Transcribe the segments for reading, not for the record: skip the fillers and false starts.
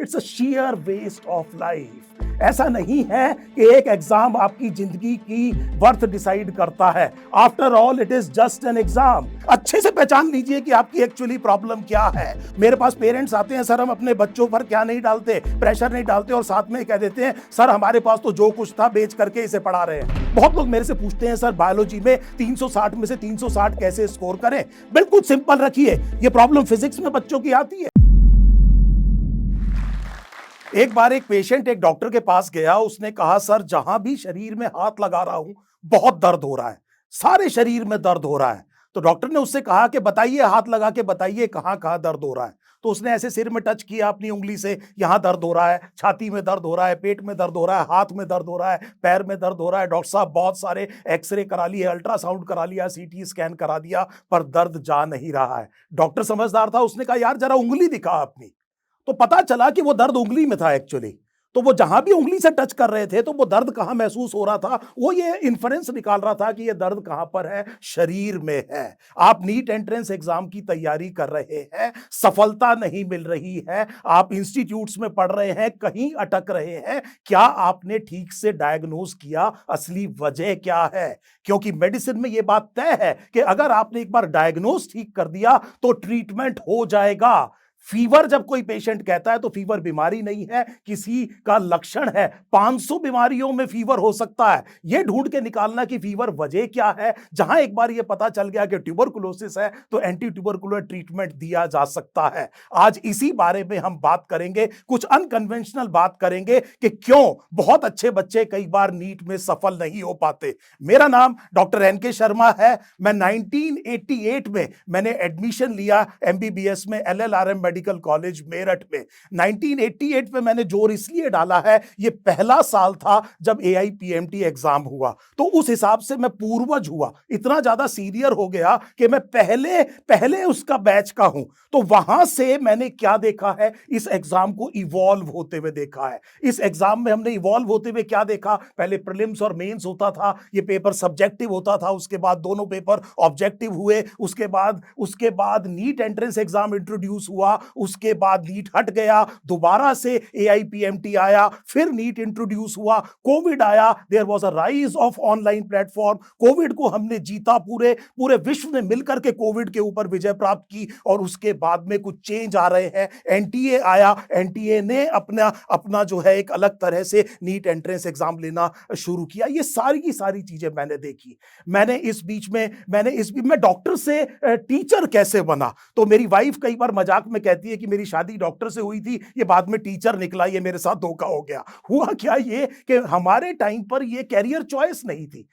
It's a sheer waste of life. ऐसा नहीं है कि एक एग्जाम आपकी जिंदगी की वर्थ डिसाइड करता है. After all it is just an exam. अच्छे से पहचान लीजिए कि आपकी एक्चुअली प्रॉब्लम क्या है. मेरे पास पेरेंट्स आते हैं, सर हम अपने बच्चों पर क्या नहीं डालते, प्रेशर नहीं डालते, और साथ में कह देते हैं सर हमारे पास तो जो कुछ था बेच करके इसे पढ़ा रहे हैं. बहुत लोग मेरे से पूछते हैं सर बायोलॉजी में 360 में से 360 कैसे स्कोर करें. बिल्कुल सिंपल रखिए, ये प्रॉब्लम फिजिक्स में बच्चों की आती है. एक बार एक पेशेंट एक डॉक्टर के पास गया, उसने कहा सर जहां भी शरीर में हाथ लगा रहा हूं बहुत दर्द हो रहा है, सारे शरीर में दर्द हो रहा है. तो डॉक्टर ने उससे कहा कि बताइए, हाथ लगा के बताइए कहां कहां दर्द हो रहा है. तो उसने ऐसे सिर में टच किया अपनी उंगली से, यहां दर्द हो रहा है, छाती में दर्द हो रहा है, पेट में दर्द हो रहा है, हाथ में दर्द हो रहा है, पैर में दर्द हो रहा है. डॉक्टर साहब बहुत सारे एक्सरे करा लिए, अल्ट्रासाउंड करा लिया, सीटी स्कैन करा दिया, पर दर्द जा नहीं रहा है. डॉक्टर समझदार था, उसने कहा यार जरा उंगली दिखा अपनी. तो पता चला कि वो दर्द उंगली में था एक्चुअली. तो वो जहां भी उंगली से टच कर रहे थे तो वो दर्द कहां महसूस हो रहा था, वो ये इन्फरेंस निकाल रहा था कि ये दर्द कहां पर है, शरीर में है. आप नीट एंट्रेंस एग्जाम की तैयारी कर रहे हैं, सफलता नहीं मिल रही है, आप इंस्टीट्यूट्स में पढ़ रहे हैं, कहीं अटक रहे हैं. क्या आपने ठीक से डायग्नोज किया असली वजह क्या है? क्योंकि मेडिसिन में ये बात तय है कि अगर आपने एक बार डायग्नोज ठीक कर दिया तो ट्रीटमेंट हो जाएगा. फीवर जब कोई पेशेंट कहता है तो फीवर बीमारी नहीं है, किसी का लक्षण है. 500 बीमारियों में फीवर हो सकता है. यह ढूंढ के निकालना कि फीवर वजह क्या है. जहां एक बार यह पता चल गया कि ट्यूबरकुलोसिस है तो एंटी ट्यूबरकुलर ट्रीटमेंट दिया जा सकता है. आज इसी बारे में हम बात करेंगे, कुछ अनकन्वेंशनल बात करेंगे कि क्यों बहुत अच्छे बच्चे कई बार नीट में सफल नहीं हो पाते. मेरा नाम डॉक्टर एनके शर्मा है. मैं 1988 में मैंने एडमिशन लिया एमबीबीएस में एलएलआरएम मेडिकल कॉलेज मेरठ में. 1988 में मैंने जोर इसलिए डाला है, ये पहला साल था जब एआईपीएमटी एग्जाम हुआ, तो उस हिसाब से मैं पूर्वज हुआ, इतना ज्यादा सीनियर हो गया कि मैं पहले पहले उसका बैच का हूं. तो वहां से मैंने क्या देखा है, इस एग्जाम को इवॉल्व होते हुए देखा है. इस एग्जाम में हमने इवॉल्व होते हुए क्या देखा, पहले प्रीलिम्स और मेंस होता था, ये पेपर सब्जेक्टिव होता था, उसके बाद दोनों पेपर ऑब्जेक्टिव हुए, उसके बाद नीट एंट्रेंस एग्जाम इंट्रोड्यूस हुआ, उसके बाद नीट हट गया, दोबारा से एआईपीएमटी आया, फिर नीट इंट्रोड्यूस हुआ, कोविड आया, there was a rise of online platform. COVID को हमने जीता, पूरे विश्व ने मिलकर के कोविड के ऊपर विजय प्राप्त की. और उसके बाद में कुछ चेंज आ रहे हैं. एनटीए आया, एनटीए ने अपना जो है एक अलग तरह से नीट एंट्रेंस एग्जाम लेना शुरू किया. ये सारी की सारी चीजें मैंने देखी. मैंने इस बीच में डॉक्टर से टीचर कैसे बना. तो मेरी वाइफ कई बार मजाक में कहती है कि मेरी शादी डॉक्टर से हुई थी, ये बाद में टीचर निकला, ये मेरे साथ धोखा हो गया. हुआ क्या ये कि हमारे टाइम पर ये कैरियर चॉइस नहीं थी.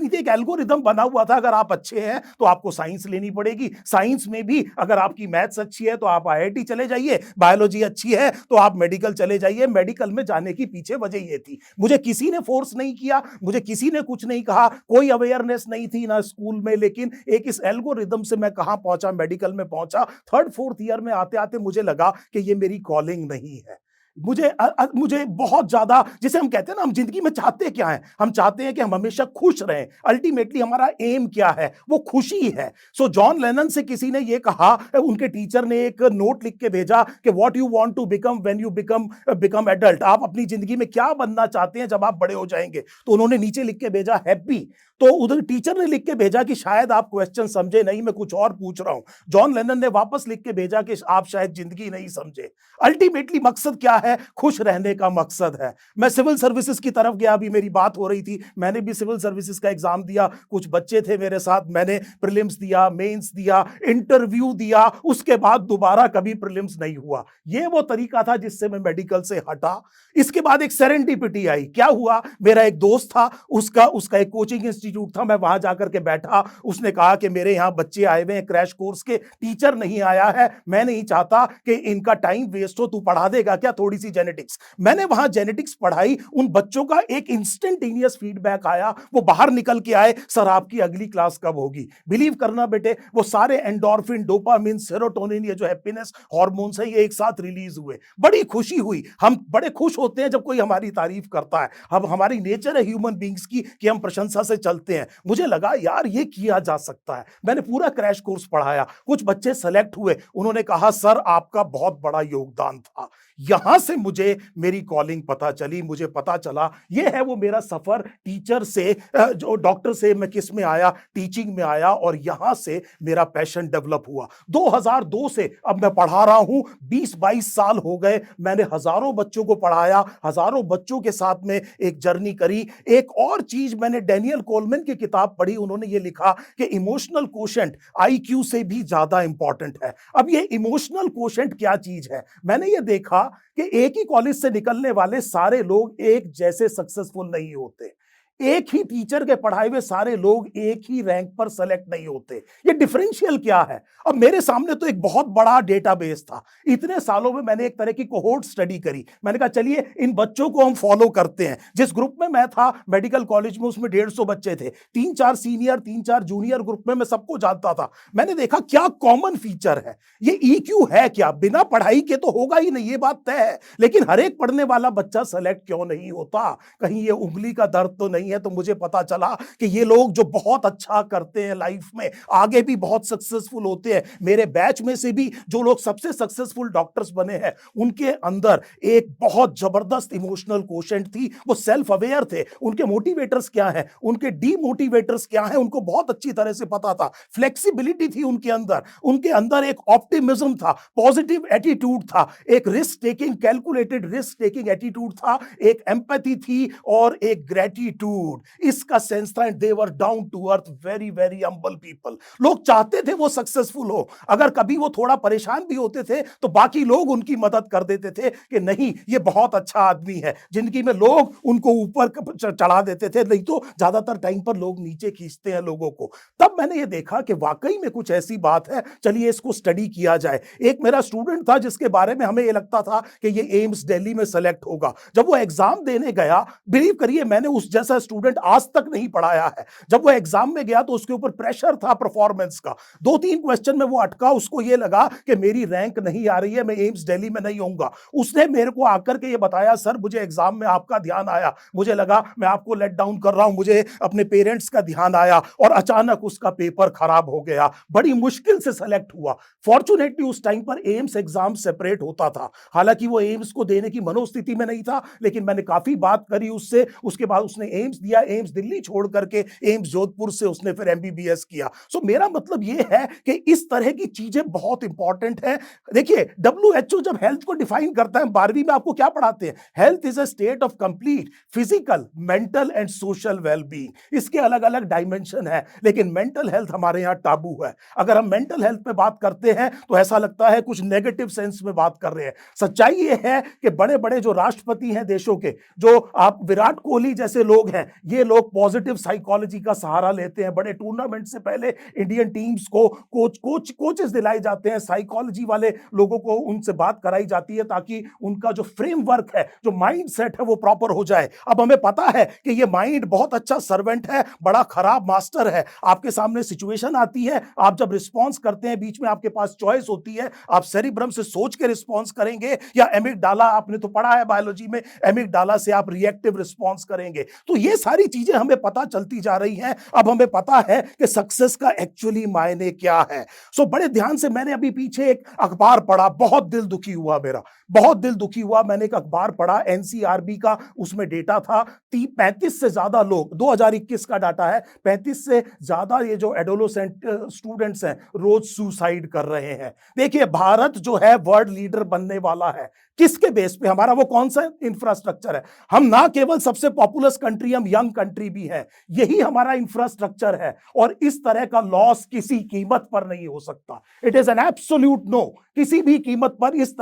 एक एल्गोरिदम बना हुआ था, अगर आप अच्छे हैं तो आपको साइंस लेनी पड़ेगी, साइंस में भी अगर आपकी मैथ्स अच्छी है तो आप आईआईटी चले जाइए, बायोलॉजी अच्छी है तो आप मेडिकल चले जाइए. मेडिकल में जाने की पीछे वजह ये थी. मुझे किसी ने फोर्स नहीं किया, मुझे किसी ने कुछ नहीं कहा, कोई अवेयरनेस नहीं थी ना स्कूल में, लेकिन एक इस एल्गोरिदम से मैं कहां पहुंचा, मेडिकल में पहुंचा. थर्ड फोर्थ ईयर में आते आते मुझे लगा कि ये मेरी कॉलिंग नहीं है. मुझे बहुत ज्यादा, जिसे हम कहते हैं ना, हम जिंदगी में चाहते क्या है, हम चाहते हैं कि हम हमेशा खुश रहें. अल्टीमेटली हमारा एम क्या है, वो खुशी है. सो जॉन लेनन से किसी ने ये कहा, उनके टीचर ने एक नोट लिख के भेजा कि what you want to become when you become adult. आप अपनी जिंदगी में क्या बनना चाहते हैं जब आप बड़े हो जाएंगे. तो उन्होंने नीचे लिख के भेजा हैप्पी. तो उधर टीचर ने लिख के भेजा कि शायद आप क्वेश्चन समझे नहीं, मैं कुछ और पूछ रहा हूं. जॉन लेनन ने वापस लिख के भेजा कि आप शायद जिंदगी नहीं समझे. अल्टीमेटली मकसद क्या है, खुश रहने का मकसद है. मैं सिविल सर्विसेज की तरफ गया, अभी मेरी बात हो रही थी, मैंने भी सिविल सर्विसेज का एग्जाम दिया, कुछ बच्चे थे मेरे साथ, मैंने प्रीलिम्स दिया, मेंस दिया, इंटरव्यू दिया, उसके बाद दोबारा कभी प्रीलिम्स नहीं हुआ. ये वो तरीका था जिससे मैं मेडिकल से हटा. इसके बाद एक सेरेंडिपिटी आई. क्या हुआ, मेरा एक दोस्त था, उसका एक कोचिंग इंस्टीट्यूट था, मैं वहां जाकर के बैठा. उसने कहा कि मेरे यहां बच्चे आए हुए हैं क्रैश कोर्स के, टीचर नहीं आया है, मैं नहीं चाहता कि इनका टाइम वेस्ट हो, तू पढ़ा देगा क्या थोड़ी सी जेनेटिक्स. मैंने वहां जेनेटिक्स पढ़ाई. उन बच्चों का एक इंस्टेंटेनियस फीडबैक आया, वो बाहर निकल के आए, सर आपकी अगली क्लास कब होगी. बिलीव करना बेटे, वो सारे एंडोर्फिन, डोपामिन, सेरोटोनिन, ये जो हैप्पीनेस हार्मोन्स हैं, ये एक साथ रिलीज हुए. बड़ी खुशी हुई. हम बड़े खुश होते हैं जब कोई हमारी तारीफ करता है. अब हमारी नेचर है ह्यूमन बींग्स की कि हम प्रशंसा से चलते हैं. मुझे लगा यार ये किया जा सकता है. मैंने पूरा क्रैश कोर्स पढ़ाया. कुछ बच्चे सेलेक्ट हुए, उन्होंने कहा सर आपका बहुत बड़ा योगदान था. यहां से मुझे मेरी कॉलिंग पता चली, मुझे पता चला ये है वो मेरा सफर टीचर से जो डॉक्टर से मैं किस में आया, टीचिंग में आया और यहां से मेरा पैशन डेवलप हुआ। 2002 से अब मैं पढ़ा रहा हूं, 20-22 साल हो गए, मैंने हजारों बच्चों को पढ़ाया, हजारों बच्चों के साथ में एक जर्नी करी। एक और चीज मैंने डैनियल कोलमैन की किताब पढ़ी, उन्होंने ये लिखा कि इमोशनल कोशेंट आईक्यू से भी ज्यादा इंपॉर्टेंट है। अब ये इमोशनल कोशेंट क्या चीज है? मैंने ये देखा कि एक ही कॉलेज से निकलने वाले सारे लोग एक जैसे सक्सेसफुल नहीं होते, एक ही टीचर के पढ़ाए हुए सारे लोग एक ही रैंक पर सेलेक्ट नहीं होते। ये डिफरेंशियल क्या है? अब मेरे सामने तो एक बहुत बड़ा डेटाबेस था, इतने सालों में मैंने एक तरह की कोहोर्ट स्टडी करी। मैंने कहा चलिए इन बच्चों को हम फॉलो करते हैं। जिस ग्रुप में मैं था मेडिकल कॉलेज में, उसमें 150 बच्चे थे, 3-4 सीनियर 3-4 जूनियर ग्रुप में, मैं सबको जानता था। मैंने देखा क्या कॉमन फीचर है, ये ईक्यू है क्या? बिना पढ़ाई के तो होगा ही नहीं, ये बात तय है, लेकिन हर एक पढ़ने वाला बच्चा सेलेक्ट क्यों नहीं होता? कहीं ये उंगली का दर्द तो नहीं है? तो मुझे पता चला कि ये लोग जो बहुत अच्छा करते हैं लाइफ में, आगे भी बहुत सक्सेसफुल होते हैं, मेरे बैच में से भी जो लोग सबसे सक्सेसफुल डॉक्टर्स बने हैं, उनके अंदर एक बहुत जबरदस्त इमोशनल कोशेंट थी। वो सेल्फ अवेयर थे, उनके मोटिवेटर्स क्या हैं, उनके डीमोटिवेटर्स क्या हैं, उनको बहुत अच्छी तरह से पता था। फ्लेक्सिबिलिटी थी उनके अंदर एक ऑप्टिमिज्म था, पॉजिटिव एटीट्यूड था, एक risk taking, calculated risk taking attitude था, एक एम्पैथी थी और एक ग्रेटिट्यूड, इसका सेंस था। And they were down to earth, very very humble people. लोग चाहते थे वो सक्सेसफुल हो, अगर कभी वो थोड़ा परेशान भी होते थे तो बाकी लोग उनकी मदद कर देते थे कि नहीं ये बहुत अच्छा आदमी है। जिंदगी में लोग उनको ऊपर चढ़ा देते थे, नहीं तो ज्यादातर टाइम पर लोग नीचे खींचते हैं लोगों को। तब मैंने ये देखा कि वाकई में कुछ ऐसी बात है, चलिए इसको स्टडी किया जाए। एक मेरा स्टूडेंट था जिसके बारे में हमें ये लगता था कि ये एम्स दिल्ली में सेलेक्ट होगा। जब वो एग्जाम देने गया, बिलीव करिए मैंने उस जैसा स्टूडेंट आज तक नहीं पढ़ाया है। जब वो एग्जाम में गया तो उसके ऊपर प्रेशर था परफॉर्मेंस का, 2-3 क्वेश्चन में वो अटका, उसको ये लगा कि मेरी रैंक नहीं आ रही है, मैं एम्स दिल्ली में नहीं होऊंगा। उसने मेरे को आकर के ये बताया, सर मुझे एग्जाम में आपका ध्यान आया, मुझे लगा मैं आपको लेट डाउन कर रहा हूं, मुझे अपने पेरेंट्स का ध्यान आया और अचानक उसका पेपर खराब हो गया, बड़ी मुश्किल से सेलेक्ट हुआ। फॉर्चुनेटली उस टाइम पर एम्स एग्जाम सेपरेट होता था, हालांकि वो एम्स को देने की मनोस्थिति में नहीं था, लेकिन मैंने काफी बात करी उससे, उसके बाद उसने एम्स दिया, एम्स दिल्ली छोड़ करके एम्स जोधपुर से उसने फिर एमबीबीएस किया। सो मेरा मतलब ये है कि इस तरह की चीजें बहुत इंपॉर्टेंट है। देखिए डब्ल्यूएचओ जब हेल्थ को डिफाइन करता है, 12वीं में आपको क्या पढ़ाते हैं? Health is a state of complete physical, mental and social wellbeing. इसके अलग अलग डायमेंशन है, लेकिन मेंटल हेल्थ हमारे यहाँ टाबू है। अगर हम मेंटल हेल्थ पे बात करते हैं तो ऐसा लगता है कुछ नेगेटिव सेंस में बात कर रहे हैं। सच्चाई ये है कि बड़े बड़े जो राष्ट्रपति हैं देशों के, जो आप विराट कोहली जैसे लोग हैं, ये लोग पॉजिटिव साइकोलॉजी का सहारा लेते हैं। बड़े टूर्नामेंट से पहले इंडियन टीम्स को कोचेस दिलाए जाते हैं, साइकोलॉजी वाले लोगों को उनसे बात कराई जाती है ताकि उनका जो फ्रेमवर्क है, जो माइंड सेट है, वो प्रॉपर हो जाए। अब हमें पता है कि ये माइंड बहुत अच्छा सर्वेंट है, बड़ा खराब मास्टर है। आपके सामने सिचुएशन आती है, आप जब रिस्पॉन्स करते हैं, बीच में आपके पास चॉइस होती है, आप सेरिब्रम से सोच के रिस्पॉन्स करेंगे या एमिगडाला, आपने तो पढ़ा है बायोलॉजी में, एमिगडाला से आप रिएक्टिव रिस्पॉन्स करेंगे। तो ये सारी चीजें हमें पता चलती जा रही हैं। अब हमें पता है कि सक्सेस का एक्चुअली मायने क्या है। सो बड़े ध्यान से मैंने अभी पीछे एक अखबार पढ़ा, बहुत दिल दुखी हुआ मेरा, बहुत दिल दुखी हुआ। मैंने एक अखबार पढ़ा एनसीआरबी का, उसमें डेटा था 35 से ज्यादा लोग, 2021 का डाटा है, 35 से ज्यादा ये जो एडोलेसेंट स्टूडेंट्स हैं रोज सुसाइड कर रहे हैं। देखिए भारत जो है वर्ल्ड लीडर बनने वाला है, किसके बेस पे? हमारा वो कौन सा इंफ्रास्ट्रक्चर है? हम ना केवल सबसे पॉपुलस कंट्री, हम यंग कंट्री भी है, यही हमारा इंफ्रास्ट्रक्चर है। और इस तरह का लॉस किसी कीमत पर नहीं हो सकता। It is an absolute no, किसी भी कीमत पर इस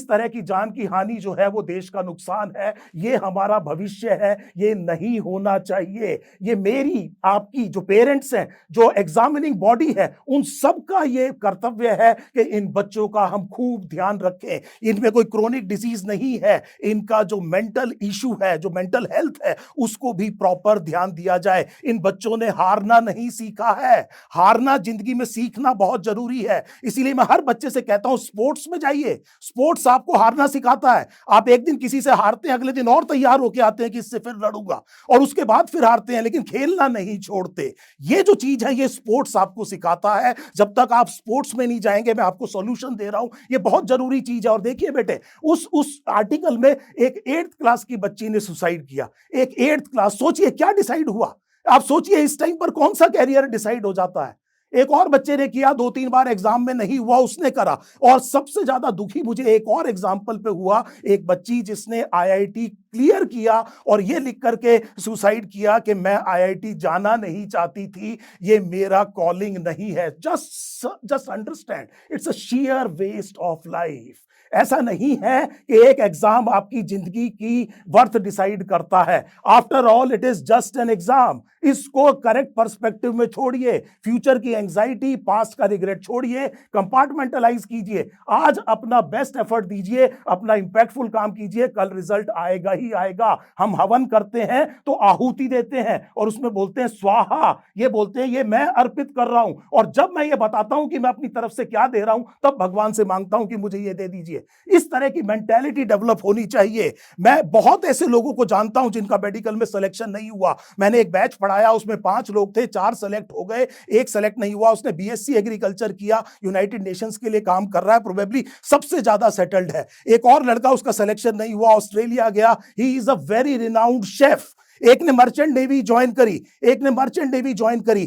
तरह की जान की हानि जो है वो देश का नुकसान है, ये हमारा भविष्य है, ये नहीं होना चाहिए। ये मेरी आपकी जो पेरेंट्स हैं, जो एग्जामिनिंग बॉडी है, उन सब का ये कर्तव्य है कि इन बच्चों का हम खूब ध्यान रखें। इनमें कोई क्रोनिक डिजीज नहीं है, इनका जो मेंटल इशू है, जो मेंटल हेल्थ है, उसको भी प्रॉपर ध्यान दिया जाए। इन बच्चों ने हारना नहीं सीखा है, हारना जिंदगी में सीखना बहुत जरूरी है। इसीलिए मैं हर बच्चे से कहता हूं स्पोर्ट्स में जाइए, स्पोर्ट्स आपको हारना सिखाता है। आप एक दिन किसी से हारते हैं, अगले दिन और तैयार होकर आते हैं कि इससे फिर लड़ूंगा, और उसके बाद फिर हारते हैं, लेकिन खेलना नहीं छोड़ते। ये जो चीज है, ये स्पोर्ट्स आपको सिखाता है। जब तक आप स्पोर्ट्स में नहीं जाएंगे, मैं आपको सॉल्यूशन दे रहा हूं, ये बहुत जरूरी चीज है। और देखिए बेटे, लीजिए, उस आर्टिकल में एक 8th क्लास की बच्ची ने सुसाइड किया। एक 8th क्लास, सोचिए क्या डिसाइड हुआ। आप सोचिए इस टाइम पर कौन सा कैरियर डिसाइड हो जाता है। एक और बच्चे ने किया, 2-3 बार एग्जाम में नहीं हुआ, उसने करा। और सबसे ज्यादा दुखी मुझे एक और एग्जाम्पल पे हुआ, एक बच्ची जिसने आईआईटी क्लियर किया और ये लिख करके सुसाइड किया कि मैं आईआईटी जाना नहीं चाहती थी, ये मेरा कॉलिंग नहीं है। Just understand, it's a sheer waste of life. ऐसा नहीं है कि एक एग्जाम आपकी जिंदगी की वर्थ डिसाइड करता है। After all it is just an exam. इसको करेक्ट पर्सपेक्टिव में छोड़िए, फ्यूचर की एंजाइटी, पास्ट का रिग्रेट छोड़िए, कंपार्टमेंटलाइज कीजिए। आज अपना बेस्ट एफर्ट दीजिए, अपना इंपैक्टफुल काम कीजिए, कल रिजल्ट आएगा ही आएगा। हम हवन करते हैं तो आहुति देते हैं और उसमें बोलते हैं स्वाहा, ये बोलते हैं ये मैं अर्पित कर रहा हूं। और जब मैं ये बताता हूं कि मैं अपनी तरफ से क्या दे रहा हूं, तब भगवान से मांगता हूं कि मुझे ये दे दीजिए। इस तरह की मेंटालिटी डेवलप होनी चाहिए। मैं बहुत ऐसे लोगों को जानता हूं जिनका मेडिकल में सिलेक्शन नहीं हुआ। मैंने एक बैच पढ़ाया, उसमें 5 लोग थे, 4 सेलेक्ट हो गए, एक सेलेक्ट नहीं हुआ। उसने बीएससी एग्रीकल्चर किया, यूनाइटेड नेशंस के लिए काम कर रहा है, प्रोबेबली सबसे ज्यादा सेटल्ड है। एक और लड़का, उसका सिलेक्शन नहीं हुआ, ऑस्ट्रेलिया गया, he is a very renowned chef. एक ने मर्चेंट नेवी ज्वाइन करी, एक ने मर्चेंट नेवी ज्वाइन करी।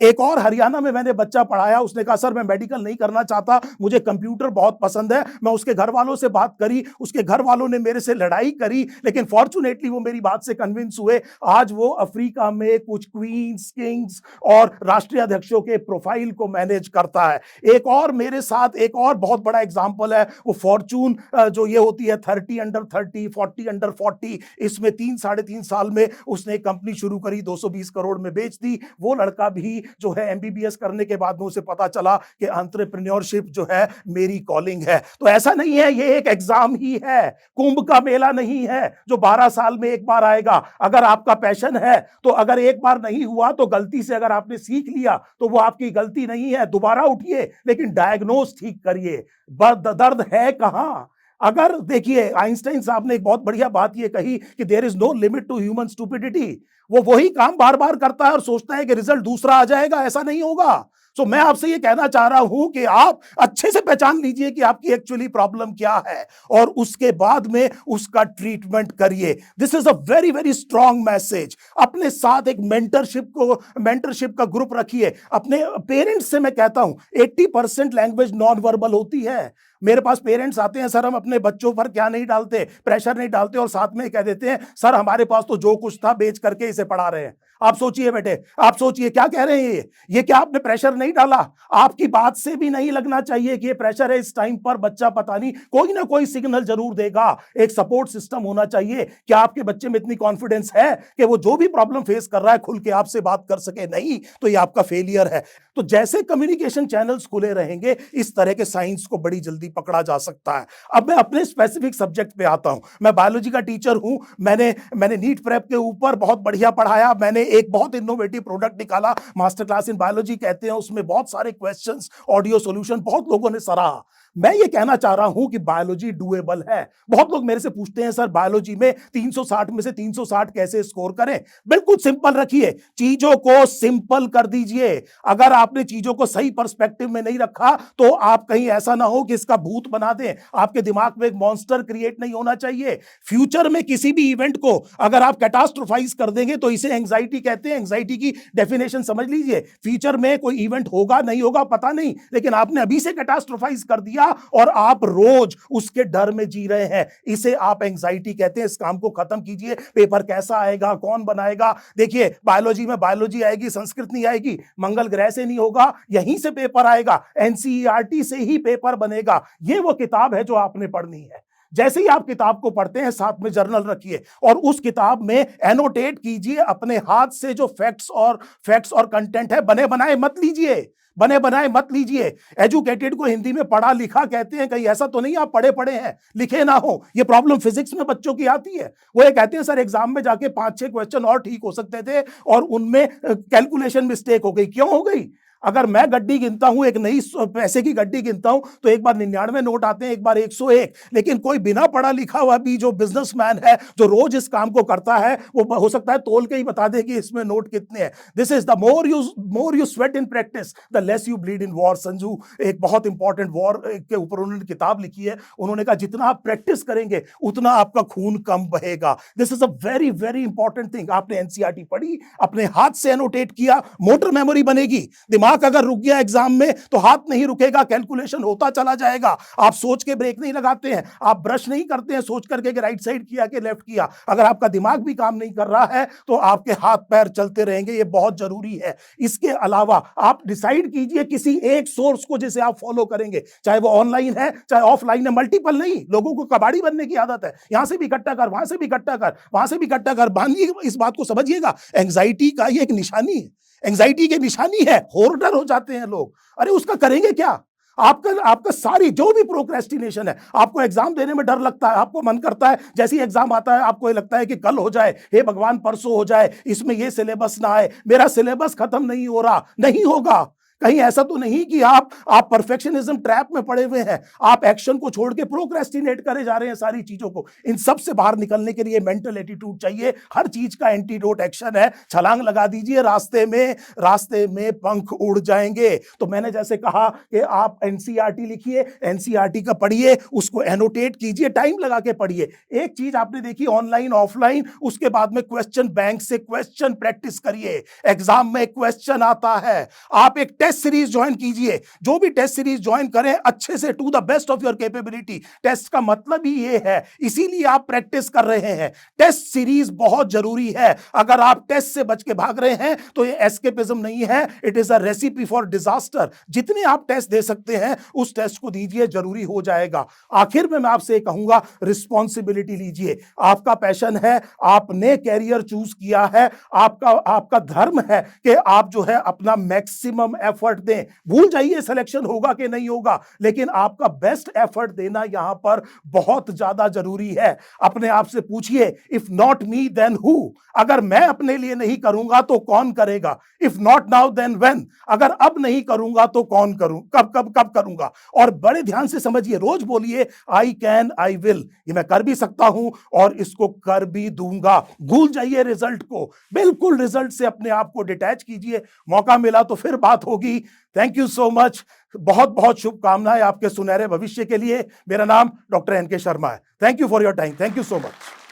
एक और हरियाणा में मैंने बच्चा पढ़ाया, उसने कहा सर मैं मेडिकल नहीं करना चाहता, मुझे कंप्यूटर बहुत पसंद है। मैं उसके घर वालों से बात करी, उसके घर वालों ने मेरे से लड़ाई करी, लेकिन फॉर्चुनेटली वो मेरी बात से कन्विंस हुए। आज वो अफ्रीका में कुछ क्वींस, किंग्स और राष्ट्रीय अध्यक्षों के प्रोफाइल को मैनेज करता है। एक और मेरे साथ एक और बहुत बड़ा एग्जाम्पल है, वो फॉर्चून जो ये होती है 30 अंडर 30, 40 अंडर 40, इसमें 3-3.5 साल में उसने एक कंपनी शुरू करी, 220 करोड़ में बेच दी। वो लड़का भी जो है एमबीबीएस करने के बाद में उसे पता चला कि एंटरप्रेन्योरशिप जो है मेरी कॉलिंग है। तो ऐसा नहीं है ये एक एग्जाम ही है, कुंभ का मेला नहीं है जो 12 साल में एक बार आएगा। अगर आपका पैशन है तो अगर एक बार नहीं हुआ तो गलती से अगर आपने सीख लिया तो वो आपकी गलती नहीं है, दोबारा उठिए, लेकिन डायग्नोस ठीक करिए। दर्द है कहां? अगर देखिए, आइंस्टाइन साहब ने एक बहुत बढ़िया बात ये कही कि there is no limit to human stupidity. वो वही काम बार बार करता है और सोचता है कि रिजल्ट दूसरा आ जाएगा, ऐसा नहीं होगा। सो मैं आपसे ये कहना चाह रहा हूं कि आप अच्छे से पहचान लीजिए कि आपकी एक्चुअली प्रॉब्लम क्या है और उसके बाद में उसका ट्रीटमेंट करिए। This is a very very strong message. अपने साथ एक मेंटरशिप का ग्रुप रखिए। अपने पेरेंट्स से मैं कहता हूं 80% लैंग्वेज नॉन वर्बल होती है। मेरे पास पेरेंट्स आते हैं, सर हम अपने बच्चों पर क्या नहीं डालते, प्रेशर नहीं डालते, और साथ में कह देते हैं सर हमारे पास तो जो कुछ था बेच करके इसे पढ़ा रहे हैं। आप सोचिए बेटे, आप सोचिए क्या कह रहे हैं ये क्या आपने प्रेशर नहीं डाला? आपकी बात से भी नहीं लगना चाहिए कि ये प्रेशर है। इस टाइम पर बच्चा पता नहीं कोई ना कोई सिग्नल जरूर देगा। एक सपोर्ट सिस्टम होना चाहिए। क्या आपके बच्चे में इतनी कॉन्फिडेंस है कि वो जो भी प्रॉब्लम फेस कर रहा है खुल के आपसे बात कर सके? नहीं, तो ये आपका फेलियर है। तो जैसे कम्युनिकेशन चैनल्स खुले रहेंगे, इस तरह के साइंस को बड़ी जल्दी पकड़ा जा सकता है। अब मैं अपने स्पेसिफिक सब्जेक्ट पे आता हूं। मैं बायोलॉजी का टीचर हूं। मैंने नीट प्रेप के ऊपर बहुत बढ़िया पढ़ाया। मैंने एक बहुत इनोवेटिव प्रोडक्ट निकाला, मास्टर क्लास इन बायोलॉजी कहते हैं। उसमें बहुत सारे क्वेश्चंस, ऑडियो सॉल्यूशन, बहुत लोगों ने सराहा। मैं ये कहना चाह रहा हूं कि बायोलॉजी डुएबल है। बहुत लोग मेरे से पूछते हैं सर बायोलॉजी में 360 में से 360 कैसे स्कोर करें? बिल्कुल सिंपल रखिए, चीजों को सिंपल कर दीजिए। अगर आपने चीजों को सही पर्सपेक्टिव में नहीं रखा तो आप कहीं ऐसा ना हो कि इसका भूत बना दें। आपके दिमाग में एक मॉन्स्टर क्रिएट नहीं होना चाहिए। फ्यूचर में किसी भी इवेंट को अगर आप कैटास्ट्रोफाइज कर देंगे तो इसे एंजाइटी कहते हैं। एंजाइटी की डेफिनेशन समझ लीजिए। फ्यूचर में कोई इवेंट होगा नहीं होगा पता नहीं, लेकिन आपने अभी से कैटास्ट्रोफाइज कर दिया और आप रोज उसके डर में जी रहे हैं। इसे आप एंजाइटी कहते हैं। इस काम को खत्म कीजिए। पेपर कैसा आएगा, कौन बनाएगा? देखिए, बायोलॉजी में बायोलॉजी आएगी, संस्कृत नहीं आएगी, मंगल ग्रह से नहीं होगा, यहीं से पेपर आएगा, एनसीईआरटी से ही पेपर बनेगा। ये वो किताब है जो आपने पढ़नी है। जैसे ही आप किताब को पढ़ते हैं साथ में जर्नल रखिए और उस किताब में एनोटेट कीजिए अपने हाथ से जो फैक्ट्स और कंटेंट है। बने बनाए मत लीजिए, बने बनाए मत लीजिए। एजुकेटेड को हिंदी में पढ़ा लिखा कहते हैं, कहीं ऐसा तो नहीं आप पढ़े पढ़े हैं लिखे ना हो। ये प्रॉब्लम फिजिक्स में बच्चों की आती है। वो ये कहते हैं सर एग्जाम में जाके 5-6 क्वेश्चन और ठीक हो सकते थे और उनमें कैलकुलेशन मिस्टेक हो गई। क्यों हो गई? अगर मैं गड्डी गिनता हूं, एक नई पैसे की गड्डी गिनता हूं, तो एक बार 99 नोट आते हैं, एक बार 101। लेकिन कोई बिना पढ़ा लिखा हुआ भी जो बिजनेसमैन है, जो रोज इस काम को करता है, वो हो सकता है तोल के ही बता दे कि इसमें नोट कितने हैं। This is the more you sweat in practice the less you bleed in war. Sanju एक बहुत इंपॉर्टेंट वॉर के ऊपर उन्होंने किताब लिखी है। उन्होंने कहा जितना आप प्रैक्टिस करेंगे उतना आपका खून कम बहेगा। This is a very very important thing. आपने एनसीईआरटी पढ़ी, अपने हाथ से एनोटेट किया, मोटर मेमोरी बनेगी। दिमाग अगर रुक गया एग्जाम में तो हाथ नहीं रुकेगा, कैलकुलेशन होता चला जाएगा। आप सोच के ब्रेक नहीं लगाते हैं, आप ब्रश नहीं करते हैं सोच करके कि राइट साइड किया कि लेफ्ट किया। अगर आपका दिमाग भी काम नहीं कर रहा है तो आपके हाथ पैर चलते रहेंगे। ये बहुत जरूरी है। इसके अलावा आप डिसाइड कीजिए किसी एक सोर्स को जिसे आप फॉलो करेंगे, चाहे वो ऑनलाइन है चाहे ऑफलाइन है। मल्टीपल नहीं, लोगों को कबाड़ी बनने की आदत है, यहां से भी इकट्ठा कर, वहां से भी इकट्ठा कर, वहां से भी इकट्ठा कर। मानिए इस बात को समझिएगा, एंग्जाइटी का ये एक निशानी है, एंग्जाइटी की निशानी है। होर्डर हो जाते हैं लोग। अरे उसका करेंगे क्या? आपका आपका सारी जो भी प्रोक्रेस्टिनेशन है, आपको एग्जाम देने में डर लगता है, आपको मन करता है जैसे ही एग्जाम आता है आपको ये लगता है कि कल हो जाए, हे भगवान परसों हो जाए, इसमें ये सिलेबस ना आए, मेरा सिलेबस खत्म नहीं हो रहा। नहीं होगा। कहीं ऐसा तो नहीं कि आप परफेक्शनिज्म ट्रैप में पड़े हुए हैं, आप एक्शन को छोड़ के प्रोक्रेस्टिनेट करे जा रहे हैं सारी चीजों को। इन सब से बाहर निकलने के लिए मेंटल एटीट्यूड चाहिए। हर चीज का एंटीडोट एक्शन है। छलांग लगा दीजिए, रास्ते में पंख उड़ जाएंगे। तो मैंने जैसे कहा कि आप एनसीईआरटी लिखिए, एनसीईआरटी का पढ़िए, उसको एनोटेट कीजिए, टाइम लगा के पढ़िए। एक चीज आपने देखी ऑनलाइन ऑफलाइन, उसके बाद में क्वेश्चन बैंक से क्वेश्चन प्रैक्टिस करिए। एग्जाम में क्वेश्चन आता है, आप एक टेस्ट सीरीज ज्वाइन कीजिए। जो भी टेस्ट सीरीज ज्वाइन करें अच्छे से, to the best of your capability. Test का मतलब ही ये है, इसीलिए आप प्रैक्टिस कर रहे हैं। टेस्ट सीरीज बहुत जरूरी है। अगर आप टेस्ट से बच के भाग रहे हैं तो ये एस्केपिज्म नहीं है, it is a recipe for disaster. जितने आप टेस्ट दे सकते हैं उस टेस्ट को दीजिए, जरूरी हो जाएगा। आखिर में मैं आपसे कहूंगा, रिस्पॉन्सिबिलिटी लीजिए। आपका पैशन है, आपने कैरियर चूज किया है, आपका धर्म है कि आप जो है अपना मैक्सिमम एफर्ट दें। भूल जाइए सिलेक्शन होगा कि नहीं होगा, लेकिन आपका बेस्ट एफर्ट देना यहां पर बहुत ज्यादा जरूरी है। अपने आप से पूछिए, if not me then who? अगर मैं अपने लिए नहीं करूंगा तो कौन करेगा? If not now then when? अगर अब नहीं करूंगा तो कौन करूं, कब करूंगा? और बड़े ध्यान से समझिए, रोज बोलिए आई कैन, आई विल। ये मैं कर भी सकता हूं और इसको कर भी दूंगा। भूल जाइए रिजल्ट को, बिल्कुल रिजल्ट से अपने आप को डिटैच कीजिए। मौका मिला तो फिर बात होगी। Thank you so much. बहुत बहुत शुभकामनाएं आपके सुनहरे भविष्य के लिए। मेरा नाम डॉक्टर एन के शर्मा है। Thank you for your time. Thank you so much.